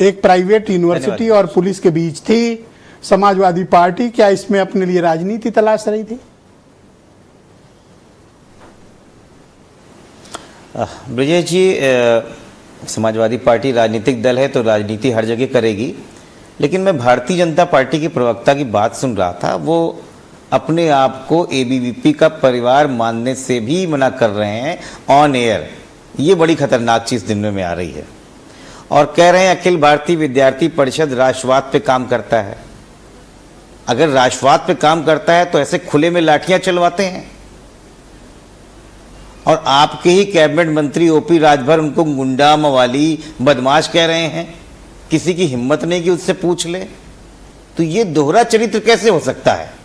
एक private university और police के बीच थी। समाजवादी पार्टी क्या इसमें अपने लिए राजनीति तलाश रही थी? ब्रजेश जी, समाजवादी पार्टी राजनीतिक दल है तो राजनीति हर जगह करेगी, लेकिन मैं भारतीय जनता पार्टी के प्रवक्ता की बात सुन रहा था। वो अपने आप को एबीवीपी का परिवार मानने से भी मना कर रहे हैं ऑन एयर। ये बड़ी खतरनाक चीज़ दिन में आ रही है। और कह रहे हैं अखिल भारतीय विद्यार्थी परिषद राष्ट्रवाद पे काम करता है। अगर राष्ट्रवाद पे काम करता है तो ऐसे खुले में लाठियां चलवाते हैं। और आपके ही कैबिनेट मंत्री ओपी राजभर उनको गुंडा मवाली बदमाश कह रहे हैं। किसी की हिम्मत नहीं कि उससे पूछ ले। तो ये दोहरा चरित्र कैसे हो सकता है?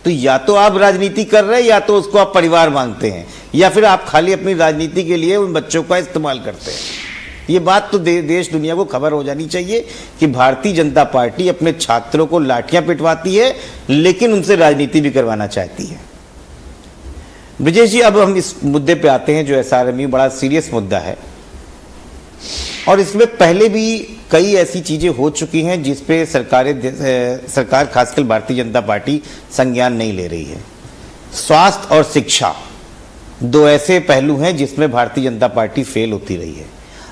तो या तो आप राजनीति कर रहे हैं या तो उसको आप परिवार मानते हैं, या फिर आप खाली अपनी राजनीति के लिए उन बच्चों का इस्तेमाल करते हैं। ये बात तो देश दुनिया को खबर हो जानी चाहिए कि भारतीय जनता पार्टी अपने छात्रों को लाठियां पिटवाती है, लेकिन उनसे राजनीति भी करवाना चाहती है। ब्रजेश जी, अब हम इस मुद्दे पे आते हैं जो एसआरएमयू बड़ा सीरियस मुद्दा है, और इसमें पहले भी कई ऐसी चीजें हो चुकी हैं जिस पे सरकार खासकर भारतीय जनता पार्टी संज्ञान नहीं ले रही है। स्वास्थ्य और शिक्षा दो ऐसे पहलू हैं जिसमें भारतीय जनता पार्टी फेल होती रही है।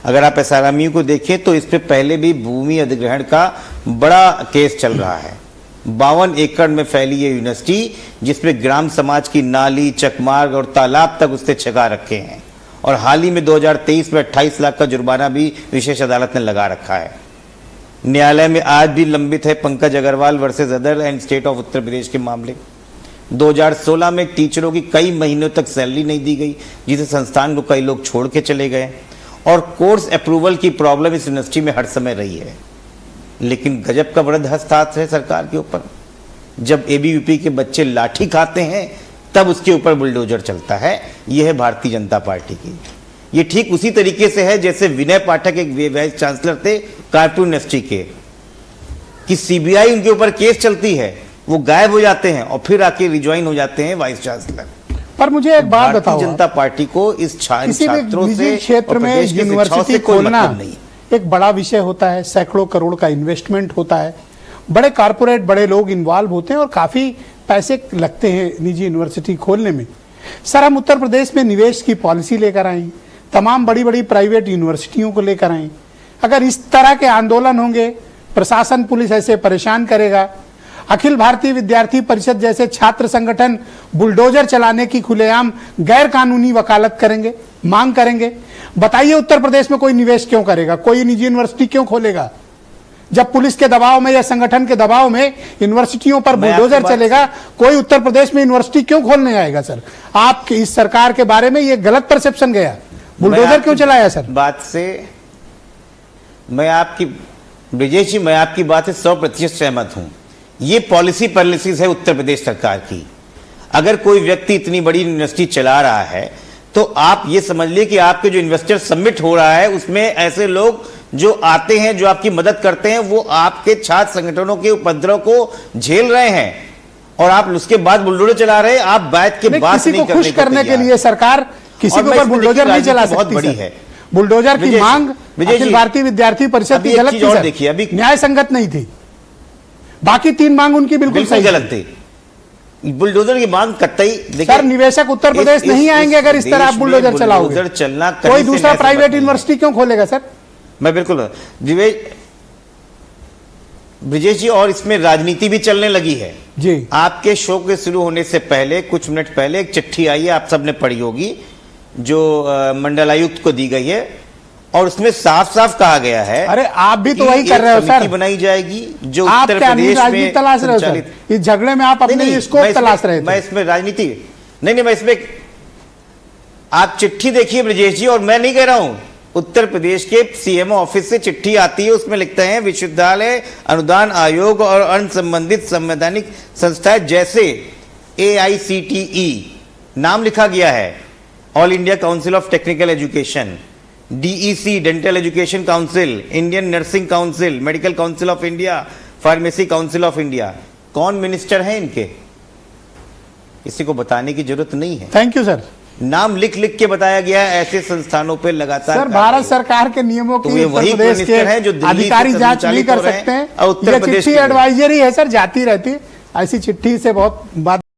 अगर आप एसआरएमयू को देखें तो इस पे पहले भी भूमि अधिग्रहण का बड़ा केस चल रहा है। 52 एकड़ में फैली ये यूनिवर्सिटी, जिसमें ग्राम समाज की नाली, चकमार्ग और तालाब तक उसने छगा रखे हैं। और हाल ही में 2023 में 28 लाख का जुर्माना भी विशेष अदालत ने लगा रखा है। न्यायालय में आज भी लंबित है Pankaj Agrawal versus other and state of Uttar Pradesh के मामले। 2016 में टीचरों की कई महीनों तक सैलरी नहीं दी गई, जिसे संस्थान को कई लोग छोड़ के चले गए। और कोर्स अप्रूवल की प्रॉब्लम इस यूनिवर्सिटी में हर समय रही है। लेकिन गजब का वृद्ध हस्तक्षेप है सरकार के ऊपर। जब एबीवीपी के बच्चे लाठी खाते हैं तब उसके ऊपर बुलडोजर चलता है। यह है भारतीय जनता पार्टी की। ये ठीक उसी तरीके से है जैसे विनय पाठक एक वाइस चांसलर थे कानपुर यूनिवर्सिटी के, कि सीबीआई उनके ऊपर केस चलती है, वो गायब हो जाते हैं और फिर आके रिज्वाइन हो जाते हैं वाइस चांसलर। पर मुझे एक बात बताओ, भारतीय जनता पार्टी को इस छात्रों से क्षेत्र में यूनिवर्सिटी खोलना एक बड़ा विषय होता है। सैकड़ों करोड़ का इन्वेस्टमेंट होता है, बड़े कारपोरेट बड़े लोग इन्वॉल्व होते हैं और काफी पैसे लगते हैं निजी यूनिवर्सिटी खोलने में। सर, हम उत्तर प्रदेश में निवेश की पॉलिसी लेकर आए, तमाम बड़ी बड़ी प्राइवेट यूनिवर्सिटियों को लेकर आए। अगर इस तरह के आंदोलन होंगे, प्रशासन पुलिस ऐसे परेशान करेगा, अखिल भारतीय विद्यार्थी परिषद जैसे छात्र संगठन बुलडोजर चलाने की खुलेआम गैर कानूनी वकालत करेंगे, मांग करेंगे, बताइए उत्तर प्रदेश में कोई निवेश क्यों करेगा? कोई निजी यूनिवर्सिटी क्यों खोलेगा? जब पुलिस के दबाव में या संगठन के दबाव में यूनिवर्सिटियों पर बुलडोजर चलेगा, कोई उत्तर प्रदेश में यूनिवर्सिटी क्यों खोलने आएगा? सर, आपके इस सरकार के बारे में ये गलत परसेप्शन गया, बुलडोजर क्यों चलाया? सर, बात से मैं आपकी ब्रजेश जी, मैं आपकी बात से 100% सहमत हूं। ये पॉलिसी पैरालिसिस है उत्तर प्रदेश सरकार की। अगर कोई व्यक्ति इतनी बड़ी यूनिवर्सिटी चला रहा है तो आप ये समझ लिए कि आपके जो इन्वेस्टर सबमिट हो रहा है उसमें ऐसे लोग जो आते हैं, जो आपकी मदद करते हैं, वो आपके छात्र संगठनों के उपद्रव को झेल रहे हैं और आप उसके बाद बुलडोजर चला रहे हैं। आप बैठ के बात नहीं खुश करने के लिए सरकार किसी के ऊपर बुलडोजर नहीं चला सकती। बहुत बड़ी है बुलडोजर की मांग। अखिल भारतीय विद्यार्थी परिषद की गलत थी, देखिए अभी न्याय संगत नहीं थी। बाकी 3 मांग उनकी बिल्कुल सही गलत थी। बुलडोजर की मांग कतई सर, निवेशक उत्तर प्रदेश नहीं आएंगे अगर इस तरह आप बुलडोजर चलाओगे। चलना कोई दूसरा प्राइवेट यूनिवर्सिटी क्यों खोलेगा? सर, मैं बिल्कुल ब्रजेश जी, और इसमें राजनीति भी चलने लगी है जी। आपके शो के शुरू होने से पहले, कुछ मिनट पहले एक चिट्ठी आई है, आप सबने पढ़ी होगी, जो मंडलायुक्त को दी गई है और उसमें साफ साफ कहा गया है। अरे आप भी तो वही कर रहे हो सर। बनाई जाएगी जो आप उत्तर प्रदेश में तलाश रहे हो सर। इस झगड़े में आप अपने स्कोप तलाश रहे थे। मैं इसमें राजनीति नहीं, मैं इसमें, आप चिट्ठी देखिए ब्रजेश जी, और मैं नहीं कह रहा हूं, उत्तर प्रदेश के सीएमओ ऑफिस से चिट्ठी आती है, उसमें लिखते हैं विश्वविद्यालय अनुदान आयोग और अन्य संबंधित संवैधानिक संस्थाएं जैसे AICTE नाम लिखा गया है, all India council of technical education, DEC dental education council, Indian nursing council, medical council of India, pharmacy council of India. कौन मिनिस्टर हैं इनके? किसी को बताने की जरूरत नहीं है। Thank you sir. नाम लिख लिख के बताया गया है ऐसे संस्थानों पे लगातार। सर, भारत सरकार के नियमों तो की ये उत्तर वही प्रदेश के मिनिस्टर हैं जो दिल्ली से अधिकारी जांच नहीं कर संचालित हो रहे हैं सकते हैं। और उत्तर ये प्रदेश चिट्ठी के एडवाइजरी है सर, जाती रहती है। ऐसी चिट्ठी से बहुत बात